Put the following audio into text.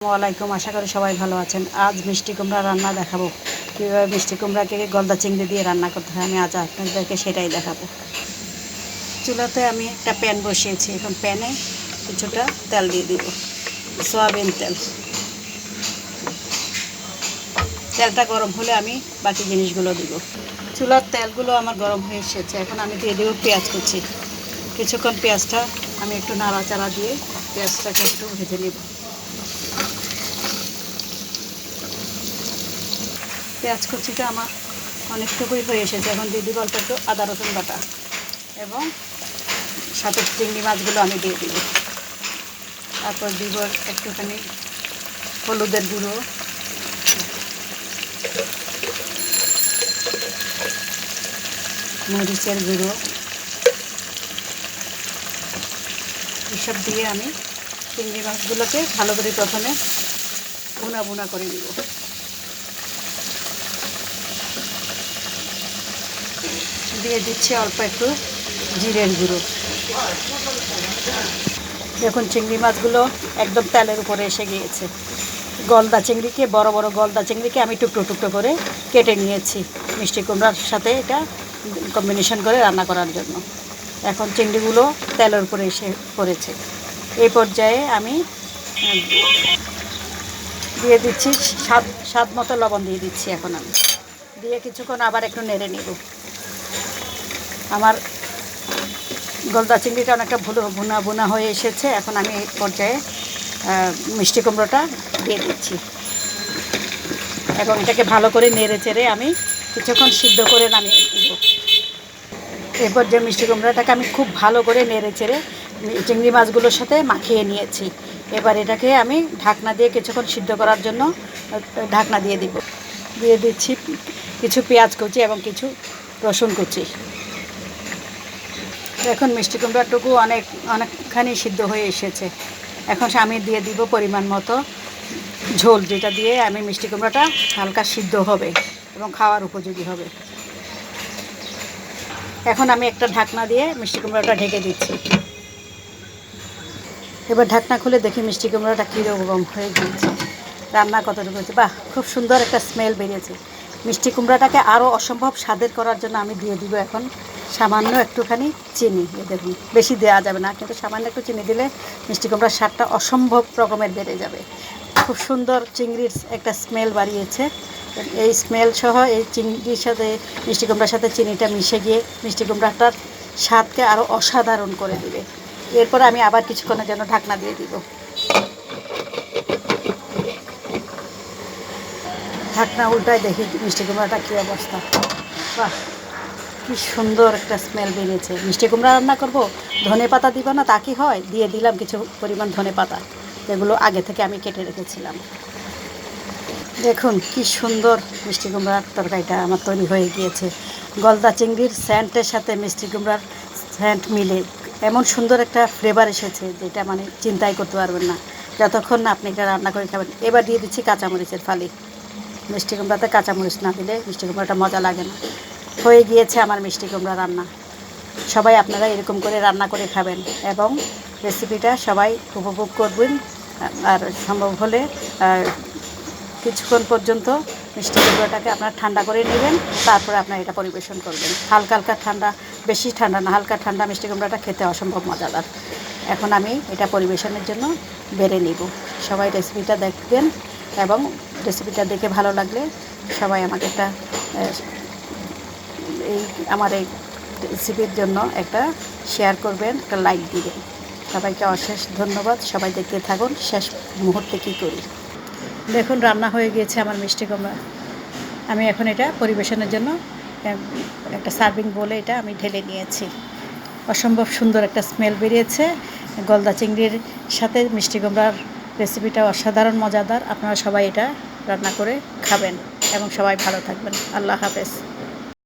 আসসালামাইকুম, আশা করি সবাই ভালো আছেন। আজ মিষ্টি কুমড়া রান্না দেখাবো, কীভাবে মিষ্টি কুমড়াকে গলদা চিংড়ি দিয়ে রান্না করতে হয়। আমি আজ আপনাদেরকে সেটাই দেখাবো। চুলাতে আমি একটা প্যান বসিয়েছি। এখন প্যানে কিছুটা তেল দিয়ে দিব, সয়াবিন তেল। তেলটা গরম হলে আমি বাকি জিনিসগুলো দিব। চুলার তেলগুলো আমার গরম হয়ে এসেছে। এখন আমি দিয়ে দেবো পেঁয়াজ কুচি। কিছুক্ষণ পেঁয়াজটা আমি একটু নাড়াচাড়া দিয়ে পেঁয়াজটাকে একটু ভেজে নেব। পেঁয়াজ কুচিটা আমার অনেকটুকুই হয়ে এসেছে। এখন দিয়ে দিব অল্প একটু আদা রসুন বাটা এবং সাথে চিংড়ি মাছগুলো আমি দিয়ে দিব। তারপর দিব একটুখানি হলুদের গুঁড়ো, মরিচের গুঁড়ো, এসব দিয়ে আমি চিংড়ি মাছগুলোকে ভালো করে প্রথমে ভুনা ভুনা করে দিব। দিয়ে দিচ্ছি অল্প একটু জিরের গুঁড়ো। দেখুন চিংড়ি মাছগুলো একদম তেলের উপরে এসে গিয়েছে। গলদা চিংড়িকে, বড় বড় গলদা চিংড়িকে আমি টুকরো টুকরো করে কেটে নিয়েছি মিষ্টি কুমড়ার সাথে এটা কম্বিনেশন করে রান্না করার জন্য। এখন চিংড়িগুলো তেলের উপরে এসে পড়েছে। এই পর্যায়ে আমি দিয়ে দিচ্ছি স্বাদ মতো লবণ দিয়ে দিচ্ছি। এখন আমি দিয়ে কিছুক্ষণ আবার একটু নেড়ে নেব। আমার গলদা চিংড়িটা অনেকটা ভুনা ভুনা হয়ে এসেছে। এখন আমি এই পর্যায়ে মিষ্টি কুমড়োটা দিয়ে দিচ্ছি এবং এটাকে ভালো করে নেড়ে চেড়ে আমি কিছুক্ষণ সিদ্ধ করে নামিয়ে দেব। এই পর্যায়ে মিষ্টি কুমড়োটাকে আমি খুব ভালো করে নেড়ে চেড়ে চিংড়ি মাছগুলোর সাথে মাখিয়ে নিয়েছি। এবার এটাকে আমি ঢাকনা দিয়ে কিছুক্ষণ সিদ্ধ করার জন্য ঢাকনা দিয়ে দিব। দিয়ে দিচ্ছি কিছু পেঁয়াজ কুচি এবং কিছু রসুন কুচি। এখন মিষ্টি কুমড়াটুকু অনেকখানি সিদ্ধ হয়ে এসেছে। এখন আমি দিয়ে দিব পরিমাণ মতো ঝোল, যেটা দিয়ে আমি মিষ্টি কুমড়াটা হালকা সিদ্ধ হবে এবং খাওয়ার উপযোগী হবে। এখন আমি একটা ঢাকনা দিয়ে মিষ্টি কুমড়াটা ঢেকে দিচ্ছি। এবার ঢাকনা খুলে দেখি মিষ্টি কুমড়াটা কীরকম হয়ে গিয়েছে, রান্না কতটুকু হয়েছে। বাহ, খুব সুন্দর একটা স্মেল বেরিয়েছে। মিষ্টি কুমড়াটাকে আরও অসম্ভব স্বাদের করার জন্য আমি দিয়ে দিব এখন সামান্য একটুখানি চিনি। দেখুন, বেশি দেওয়া যাবে না, কিন্তু সামান্য একটু চিনি দিলে মিষ্টি কুমড়ার স্বাদটা অসম্ভব রকমের বেড়ে যাবে। খুব সুন্দর চিংড়ির একটা স্মেল বাড়িয়েছে। এই স্মেল সহ এই চিংড়ির সাথে মিষ্টি কুমড়ার সাথে চিনিটা মিশে গিয়ে মিষ্টি কুমড়াটার স্বাদকে আরও অসাধারণ করে দেবে। এরপর আমি আবার কিছুক্ষণের জন্য ঢাকনা দিয়ে দিব। ঢাকনা উল্টায় দেখি মিষ্টি কুমড়াটা কী অবস্থা। বাহ, কি সুন্দর একটা স্মেল বেরিয়েছে। মিষ্টি কুমড়া রান্না করব, ধনে পাতা দিব না তা কি হয়? দিয়ে দিলাম কিছু পরিমাণ ধনে পাতা, যেগুলো আগে থেকে আমি কেটে রেখেছিলাম। দেখুন কি সুন্দর মিষ্টি কুমড়ার তরকারিটা আমার তৈরি হয়ে গিয়েছে। গলদা চিংড়ির স্যান্টের সাথে মিষ্টি কুমড়ার স্যান্ট মিলে এমন সুন্দর একটা ফ্লেভার এসেছে, যেটা মানে চিন্তাই করতে পারবেন না যতক্ষণ না আপনি এটা রান্না করে খাবেন। এবার দিয়ে দিচ্ছি কাঁচামরিচের ফালি। মিষ্টি কুমড়াতে কাঁচামরিচ না দিলে মিষ্টি কুমড়াটা মজা লাগে না। হয়ে গিয়েছে আমার মিষ্টি কুমড়া রান্না। সবাই আপনারা এরকম করে রান্না করে খাবেন এবং রেসিপিটা সবাই উপভোগ করবেন। আর সম্ভব হলে কিছুক্ষণ পর্যন্ত মিষ্টি কুমড়াটাকে আপনার ঠান্ডা করে নেবেন, তারপরে আপনার এটা পরিবেশন করবেন। হালকা হালকা ঠান্ডা, বেশি ঠান্ডা না, হালকা ঠান্ডা মিষ্টি কুমড়াটা খেতে অসম্ভব মজাদার। এখন আমি এটা পরিবেশনের জন্য বেড়ে নিব। সবাই রেসিপিটা দেখবেন এবং রেসিপিটা দেখে ভালো লাগলে সবাই আমাকে আমার এই রেসিপির জন্য একটা শেয়ার করবেন, একটা লাইক দিবেন। সবাইকে অশেষ ধন্যবাদ। সবাই দেখতে থাকুন শেষ মুহূর্তে কী করি। দেখুন রান্না হয়ে গিয়েছে আমার মিষ্টি কুমড়া। আমি এখন এটা পরিবেশনের জন্য একটা সার্ভিং বলে এটা আমি ঢেলে নিয়েছি। অসম্ভব সুন্দর একটা স্মেল বেরিয়েছে। গলদা চিংড়ির সাথে মিষ্টি কুমড়ার রেসিপিটা অসাধারণ মজাদার। আপনারা সবাই এটা রান্না করে খাবেন এবং সবাই ভালো থাকবেন। আল্লাহ হাফেজ।